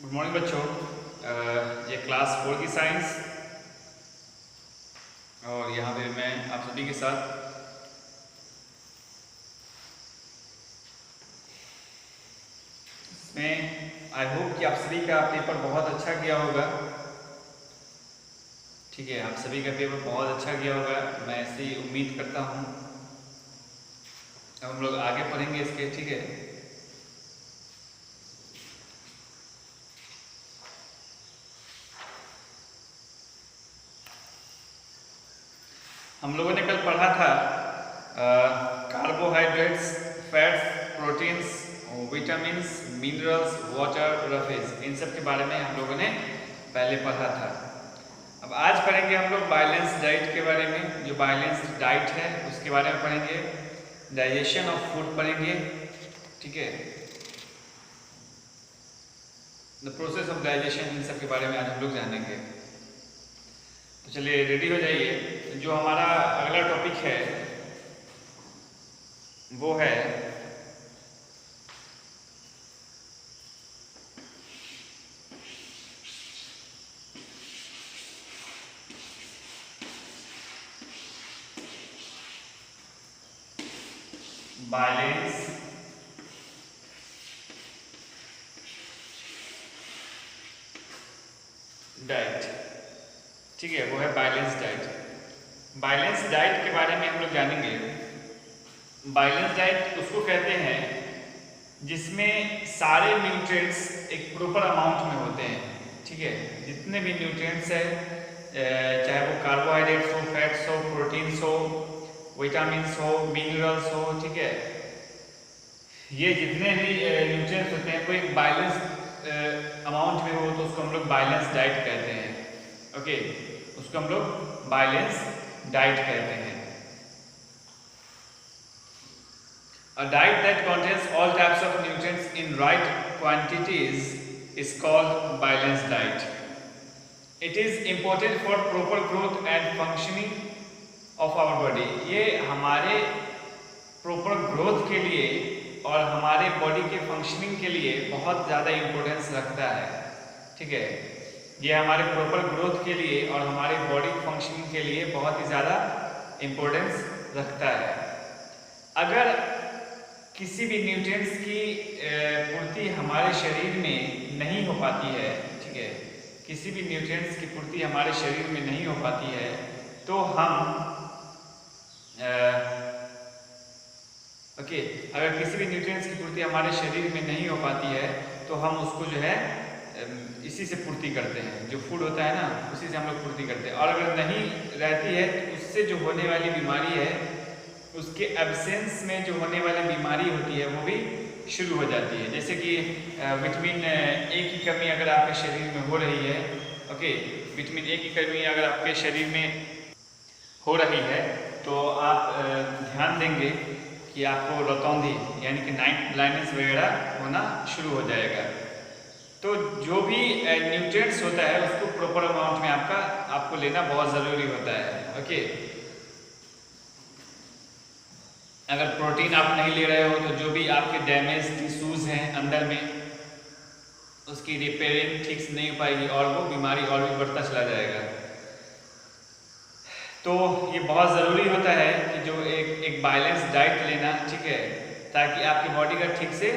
Good morning बच्चों। ये class 4 की साइंस और यहाँ पे मैं आप सभी के साथ इसमें आई होप कि आप सभी का पेपर बहुत अच्छा गया होगा। ठीक है, आप सभी का पेपर बहुत अच्छा गया होगा, मैं ऐसी उम्मीद करता हूँ। अब हम लोग आगे पढ़ेंगे इसके। ठीक है, हम लोगों ने कल पढ़ा था carbohydrates, fats, proteins, vitamins, minerals, water, roughage, इन सब के बारे में हम लोगों ने पहले पढ़ा था। अब आज पढ़ेंगे हम लोग बैलेंस डाइट के बारे में। जो बैलेंस डाइट है उसके बारे में पढ़ेंगे, डाइजेशन ऑफ फूड पढ़ेंगे। ठीक है, द प्रोसेस ऑफ डाइजेशन, इन सब के बारे में आज हम लोग जानेंगे। तो चलिए रेडी हो जाइए। जो हमारा अगला टॉपिक है वो है बैलेंस डाइट। ठीक है, वो है बैलेंस डाइट। बैलेंस डाइट के बारे में हम लोग जानेंगे। बैलेंस डाइट उसको कहते हैं जिसमें सारे न्यूट्रिएंट्स एक प्रॉपर अमाउंट में होते हैं। ठीक है, जितने भी न्यूट्रिएंट्स हैं, चाहे वो कार्बोहाइड्रेट्स हो, फैट्स हो, प्रोटीन्स हो, विटामिन्स हो, मिनरल्स हो, ठीक है, ये जितने भी न्यूट्रिएंट्स होते हैं वो एक बैलेंस अमाउंट में हो तो उसको हम लोग बैलेंस डाइट कहते हैं। ओके, उसको हम लोग बैलेंस डाइट कहते हैं। A diet that contains all types of nutrients in right quantities is called balanced diet. It is important for proper growth and functioning of our body. ये हमारे proper growth के लिए और हमारे बॉडी के functioning के लिए बहुत ज़्यादा इम्पोर्टेंस रखता है। ठीक है, ये हमारे प्रॉपर ग्रोथ के लिए और हमारे बॉडी फंक्शनिंग के लिए बहुत ही ज़्यादा इम्पोर्टेंस रखता है। अगर किसी भी न्यूट्रिएंट्स की पूर्ति हमारे शरीर में नहीं हो पाती है, ठीक है, किसी भी न्यूट्रिएंट्स की पूर्ति हमारे शरीर में नहीं हो पाती है तो हम अगर किसी भी न्यूट्रिएंट्स की पूर्ति हमारे शरीर में नहीं हो पाती है तो हम उसको जो है इसी से पूर्ति करते हैं। जो फूड होता है ना, उसी से हम लोग पूर्ति करते हैं। और अगर नहीं रहती है तो उससे जो होने वाली बीमारी है, उसके एब्सेंस में जो होने वाली बीमारी होती है वो भी शुरू हो जाती है। जैसे कि विटामिन ए की कमी अगर आपके शरीर में हो रही है, ओके, विटामिन ए की कमी अगर आपके शरीर में हो रही है तो आप ध्यान देंगे कि आपको रतौंधी यानी कि नाइट ब्लाइंडनेस वगैरह होना शुरू हो जाएगा। तो जो भी न्यूट्रिएंट्स होता है उसको प्रॉपर अमाउंट में आपको लेना बहुत ज़रूरी होता है। ओके, अगर प्रोटीन आप नहीं ले रहे हो तो जो भी आपके डैमेज टिश्यूज़ हैं अंदर में, उसकी रिपेयरिंग ठीक से नहीं हो पाएगी और वो बीमारी और भी बढ़ता चला जाएगा। तो ये बहुत ज़रूरी होता है कि जो एक बैलेंस डाइट लेना, ठीक है, ताकि आपकी बॉडी का ठीक से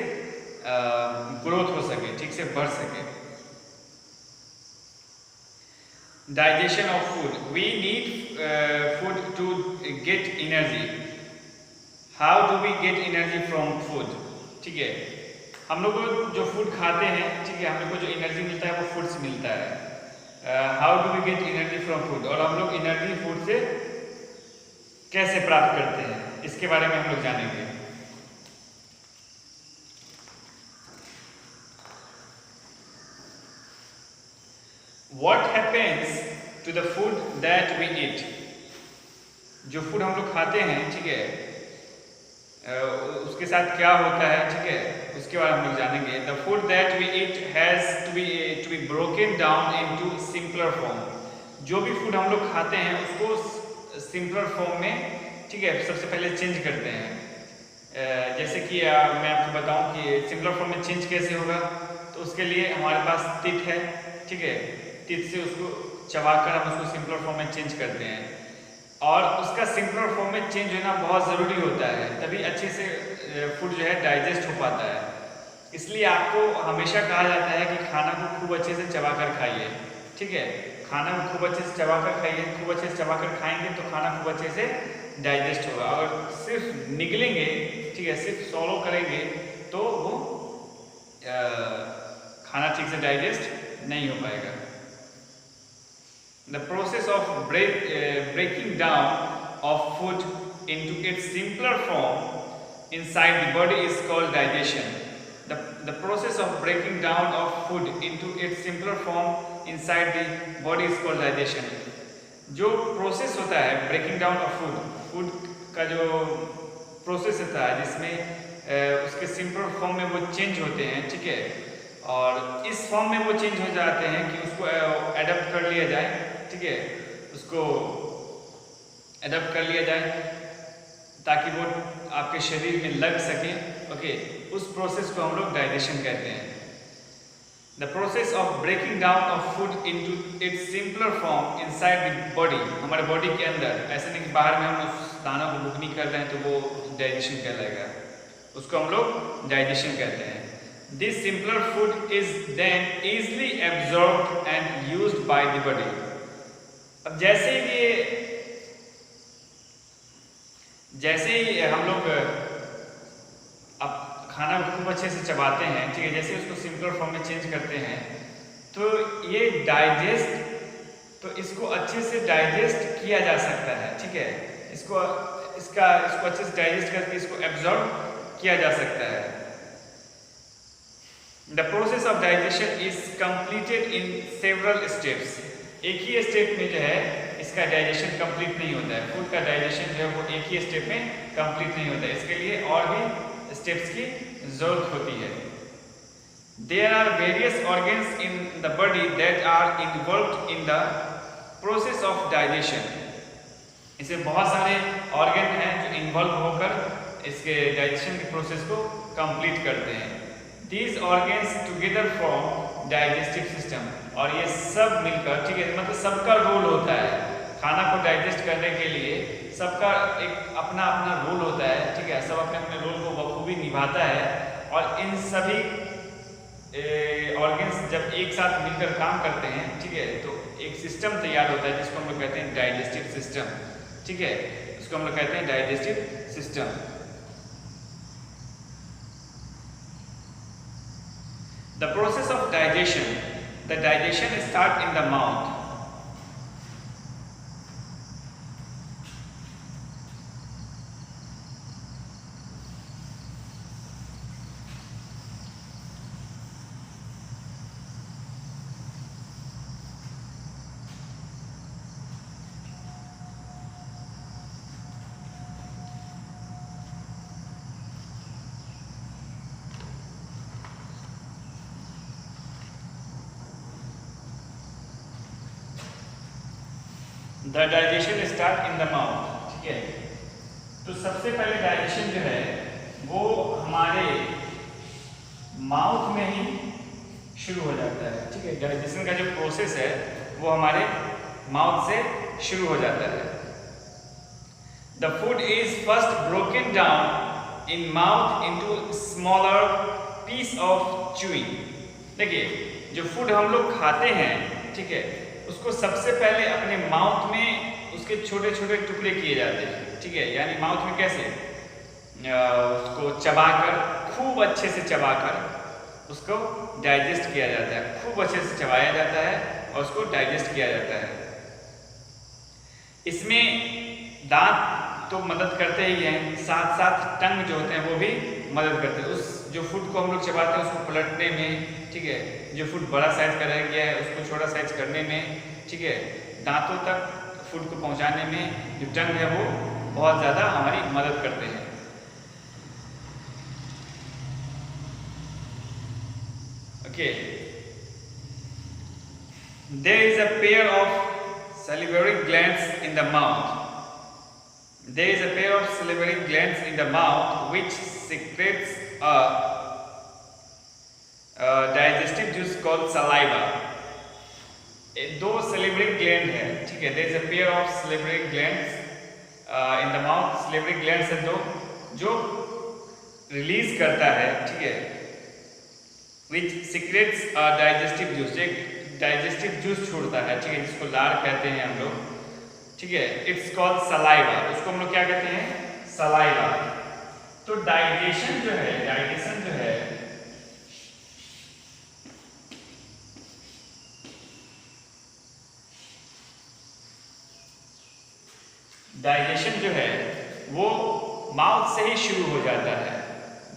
ग्रोथ हो सके, ठीक से बढ़ सके। Digestion of food, we need food to get energy. How do we get energy from food? ठीक है, हम लोग जो फूड खाते हैं, ठीक है, हम लोग को जो एनर्जी मिलता है वो फूड से मिलता है। How do we get energy from food, और हम लोग एनर्जी फूड से कैसे प्राप्त करते हैं, इसके बारे में हम लोग जानेंगे। What happens to the food that we eat? जो फूड हम लोग खाते हैं, ठीक है, उसके साथ क्या होता है, ठीक है, उसके बारे में हम लोग जानेंगे। The food that we eat has to be broken down into simpler form. जो भी फूड हम लोग खाते हैं उसको सिंपलर फॉर्म में, ठीक है, सबसे पहले चेंज करते हैं। जैसे कि मैं आपको बताऊं कि सिंपलर फॉर्म में चेंज कैसे होगा। तो उसके लिए हमारे पास टीथ है, ठीक है। टीथ से उसको चबाकर हम उसको सिंपलर फॉर्म में चेंज करते हैं, और उसका सिंपलर फॉर्म में चेंज होना बहुत ज़रूरी होता है, तभी अच्छे से फूड जो है डाइजेस्ट हो पाता है। इसलिए आपको हमेशा कहा जाता है कि खाना को खूब अच्छे से चबाकर खाइए, ठीक है। खाना को खूब अच्छे से चबाकर खाइए, खूब अच्छे से चबाकर खाएंगे तो खाना खूब अच्छे से डाइजेस्ट होगा। अगर सिर्फ निगलेंगे, ठीक है, सिर्फ सॉलो करेंगे तो वो खाना ठीक से डाइजेस्ट नहीं हो पाएगा। The process of breaking down of food into its simpler form inside the body is called digestion. The process of breaking down of food into its simpler form inside the body is called digestion. जो process होता है breaking down of food का जो process होता है जिसमें उसके simple form में वो चेंज होते हैं, ठीक है, और इस फॉर्म में वो चेंज हो जाते हैं कि उसको एडप्ट कर लिया जाए, ठीक है, उसको एडप्ट कर लिया जाए ताकि वो आपके शरीर में लग सके, ओके। उस प्रोसेस को हम लोग डाइजेशन कहते हैं। The process of breaking down of food into its simpler form inside the body, हमारे बॉडी के अंदर, ऐसे नहीं कि बाहर में हम उस दानों को बुक नहीं कर रहे हैं तो वो डाइजेशन कहलाएगा, उसको हम लोग डाइजेशन कहते हैं। This simpler food is then easily absorbed and used by the body. अब जैसे ही हम लोग अब खाना को खूब अच्छे से चबाते हैं, ठीक है, जैसे उसको सिंपलर फॉर्म में चेंज करते हैं तो ये इसको अच्छे से डाइजेस्ट किया जा सकता है, ठीक है, इसको अच्छे से डाइजेस्ट करके इसको एब्जॉर्ब किया जा सकता है। The process of digestion is completed in several steps. एक ही स्टेप में जो है इसका डाइजेशन कंप्लीट नहीं होता है, फूड का डाइजेशन जो है वो एक ही स्टेप में कंप्लीट नहीं होता है, इसके लिए और भी स्टेप्स की जरूरत होती है। There are various organs in the body that are involved in the process of digestion. इसे बहुत सारे ऑर्गन हैं जो इन्वॉल्व होकर इसके डाइजेशन के प्रोसेस को कंप्लीट करते हैं। These organs together form digestive system, और ये सब मिलकर, ठीक है, मतलब सबका रोल होता है खाना को डाइजेस्ट करने के लिए, सबका एक अपना अपना रोल होता है, ठीक है, सब अपने अपने रोल को बखूबी निभाता है, और इन सभी ऑर्गन्स जब एक साथ मिलकर काम करते हैं, ठीक है, तो एक सिस्टम तैयार होता है जिसको हम लोग कहते हैं डाइजेस्टिव सिस्टम, ठीक है, इसको हम लोग कहते हैं digestive system. The process of digestion, the digestion starts in the mouth. The digestion start in the mouth, ठीक है, तो सबसे पहले डाइजेशन जो है वो हमारे माउथ में ही शुरू हो जाता है, ठीक है, डाइजेशन का जो प्रोसेस है वो हमारे माउथ से शुरू हो जाता है। The food is first broken down in mouth into smaller piece of chewing. देखिए, जो फूड हम लोग खाते हैं, ठीक है, उसको सबसे पहले अपने माउथ में उसके छोटे छोटे टुकड़े किए जाते हैं, ठीक है, यानी माउथ में कैसे उसको चबाकर, खूब अच्छे से चबाकर उसको डाइजेस्ट किया जाता है, खूब अच्छे से चबाया जाता है और उसको डाइजेस्ट किया जाता है। इसमें दांत तो मदद करते ही हैं, साथ साथ टंग जो होते हैं वो भी मदद करते हैं उस जो फूड को हम लोग चबाते हैं उसको पलटने में, ठीक है, जो फूड बड़ा साइज का रह गया है उसको छोटा साइज करने में, ठीक है, दांतों तक फूड को पहुंचाने में जो टंग है वो बहुत ज़्यादा हमारी मदद करते हैं। Okay, there is a pair of salivary glands in the mouth. There is a pair of salivary glands in the mouth which secretes a digestive juice called saliva. दो salivary gland है, ठीक है. There is a pair of salivary glands in the mouth. Salivary glands है दो जो release करता है, ठीक है, which secretes digestive juice, एक डाइजेस्टिव जूस छोड़ता है, ठीक है, जिसको लार कहते हैं हम लोग, ठीक है. It's called saliva. उसको हम लोग क्या कहते हैं? सलाइवा. तो डाइजेशन जो है, डाइजेशन जो है वो माउथ से ही शुरू हो जाता है.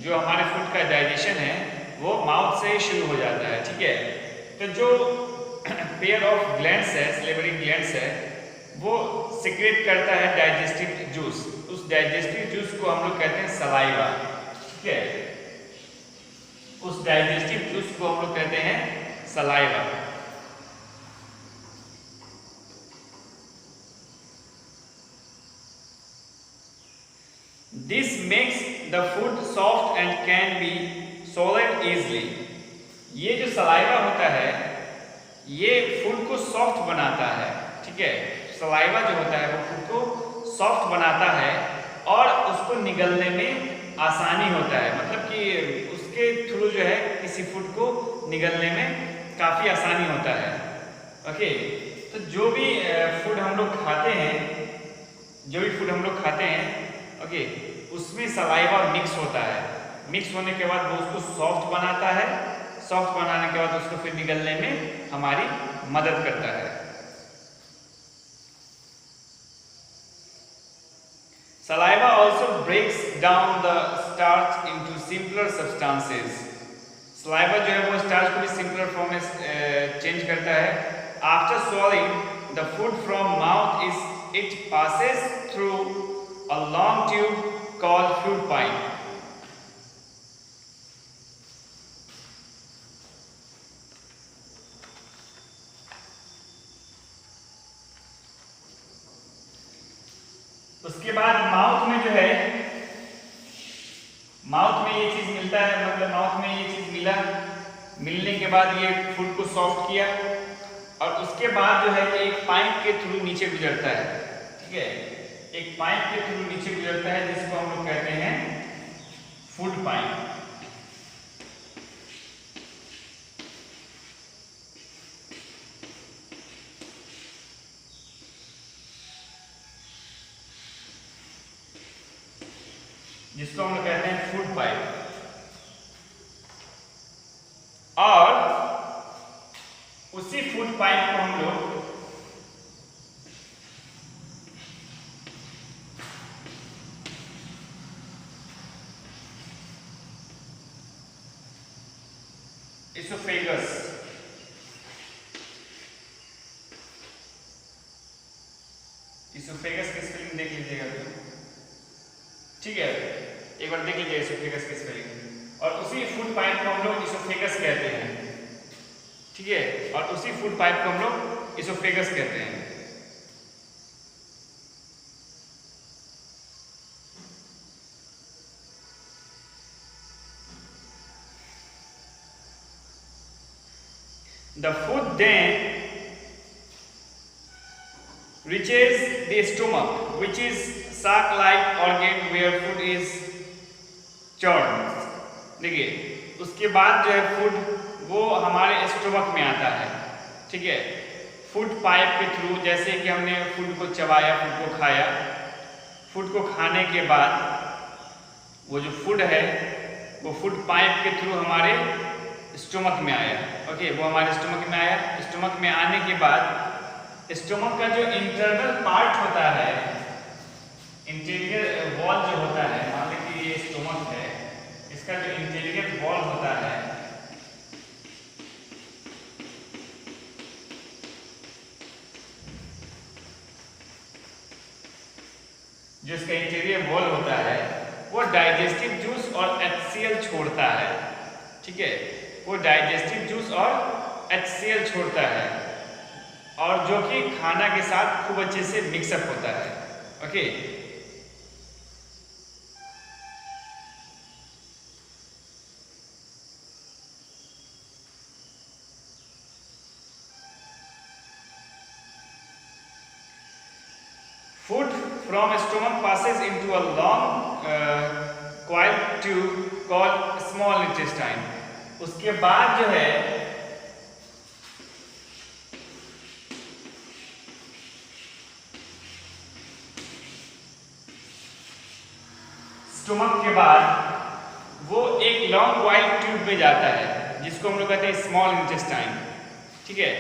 जो हमारे फूड का डाइजेशन है वो माउथ से ही शुरू हो जाता है, ठीक है. तो जो पेयर ऑफ ग्लैंड्स है, सलेवरी ग्लैंड्स है, वो सिक्रेट करता है डाइजेस्टिव जूस. उस डाइजेस्टिव जूस को हम लोग कहते हैं सलाइवा, ठीक है. उस डाइजेस्टिव जूस को हम लोग कहते हैं saliva. This makes the food soft and can be swallowed easily. ये जो सलाइवा होता है ये फूड को सॉफ्ट बनाता है, ठीक है. सलाइवा जो होता है वो फूड को सॉफ्ट बनाता है और उसको निगलने में आसानी होता है. मतलब कि उसके थ्रू जो है किसी फूड को निगलने में काफ़ी आसानी होता है. ओके. तो जो भी फूड हम लोग खाते हैं, ओके, उसमें सलाइवा मिक्स होता है. मिक्स होने के बाद वो उसको सॉफ्ट बनाता है. सॉफ्ट बनाने के बाद उसको फिर निगलने में हमारी मदद करता है. Saliva also breaks down the starch into simpler substances. Saliva जो है वो स्टार्च को भी सिंपलर फॉर्म में चेंज करता है. After swallowing the food from mouth, it passes through a long tube called food pipe. उसके बाद माउथ में जो है, माउथ में ये चीज मिलता है, मतलब माउथ में ये चीज मिलने के बाद ये फूड को सॉफ्ट किया और उसके बाद जो है ये एक पाइप के थ्रू नीचे गुजरता है, ठीक है. एक पाइप के थ्रू नीचे गुजरता है जिसको हम लोग कहते हैं फूड पाइप. जिसको हम लोग कहते हैं फूड पाइप. और उसी फूड पाइप को हम लोग इसोफेगस, इसोफेगस की स्पेलिंग देख लीजिएगा तो, ठीक है. एक बार देख लीजिए इसोफेगस की स्पेलिंग. और उसी फूड पाइप को हम लोग इसोफेगस कहते हैं, ठीक है. और उसी फूड पाइप को हम लोग इसोफेगस कहते हैं. The food then reaches the stomach, which is sac-like organ where food is churned. देखिए उसके बाद जो है फूड वो हमारे स्टोमक में आता है, ठीक है. फूड पाइप के थ्रू, जैसे कि हमने फूड को चबाया, फूड को खाया, फूड को खाने के बाद वो जो फूड है वो फूड पाइप के थ्रू हमारे स्टोमक में आया. ओके, वो हमारे स्टोमक में आया. स्टोमक में आने के बाद स्टोमक का जो इंटरनल पार्ट होता है, इंटीरियर वॉल जो होता है, मान लीजिए कि ये स्टोमक है, इसका जो इंटीरियर वॉल होता है जो इसका इंटीरियर वॉल होता है वो डाइजेस्टिव जूस और HCl छोड़ता है, ठीक है. वो डाइजेस्टिव जूस और HCl छोड़ता है और जो कि खाना के साथ खूब अच्छे से मिक्सअप होता है. Okay. Food from stomach passes into a long coiled tube called small intestine. उसके बाद जो है स्टोमक के बाद वो एक लॉन्ग कॉइल्ड ट्यूब में जाता है जिसको हम लोग कहते हैं स्मॉल इंटेस्टाइन। ठीक है,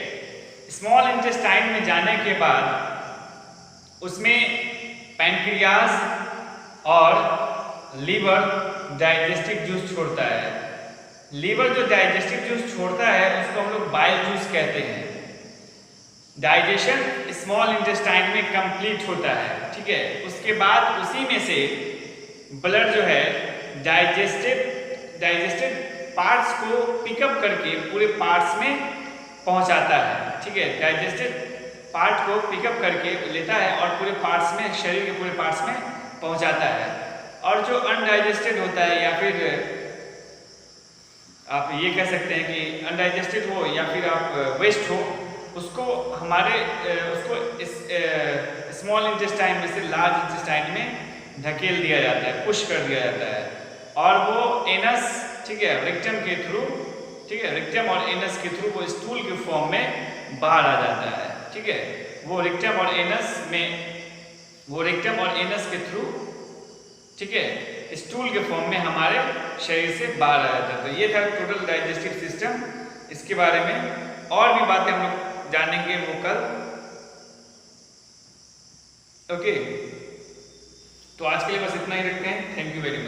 स्मॉल इंटेस्टाइन में जाने के बाद उसमें पैनक्रियाज और लीवर डाइजेस्टिव जूस छोड़ता है। लीवर जो डाइजेस्टिव जूस छोड़ता है उसको हम लोग बाइल जूस कहते हैं। डाइजेशन स्मॉल इंटेस्टाइन में कंप्लीट होता है। ठीक है, उसके बाद उसी में से ब्लड जो है डाइजेस्टेड पार्ट्स को पिकअप करके पूरे पार्ट्स में पहुंचाता है। ठीक है, डाइजेस्टेड पार्ट को पिकअप करके लेता है और पूरे पार्ट्स में, शरीर के पूरे पार्ट्स में पहुंचाता है। और जो अनडाइजेस्टेड होता है या फिर आप ये कह सकते हैं कि अनडाइजेस्टेड हो या फिर आप वेस्ट हो, उसको स्मॉल इंटेस्टाइन में से लार्ज इंटेस्टाइन में धकेल दिया जाता है, पुश कर दिया जाता है और वो एनस, ठीक है, रेक्टम के थ्रू, ठीक है, रेक्टम और एनस के थ्रू वो स्टूल के फॉर्म में बाहर आ जाता है। ठीक है, वो रेक्टम और एनस के थ्रू, ठीक है, स्टूल के फॉर्म में हमारे शरीर से बाहर आ जाता है। तो ये था टोटल डाइजेस्टिव सिस्टम। इसके बारे में और भी बातें हम लोग जानेंगे वो कल। ओके, तो आज के लिए बस इतना ही रखते हैं। Thank you very much.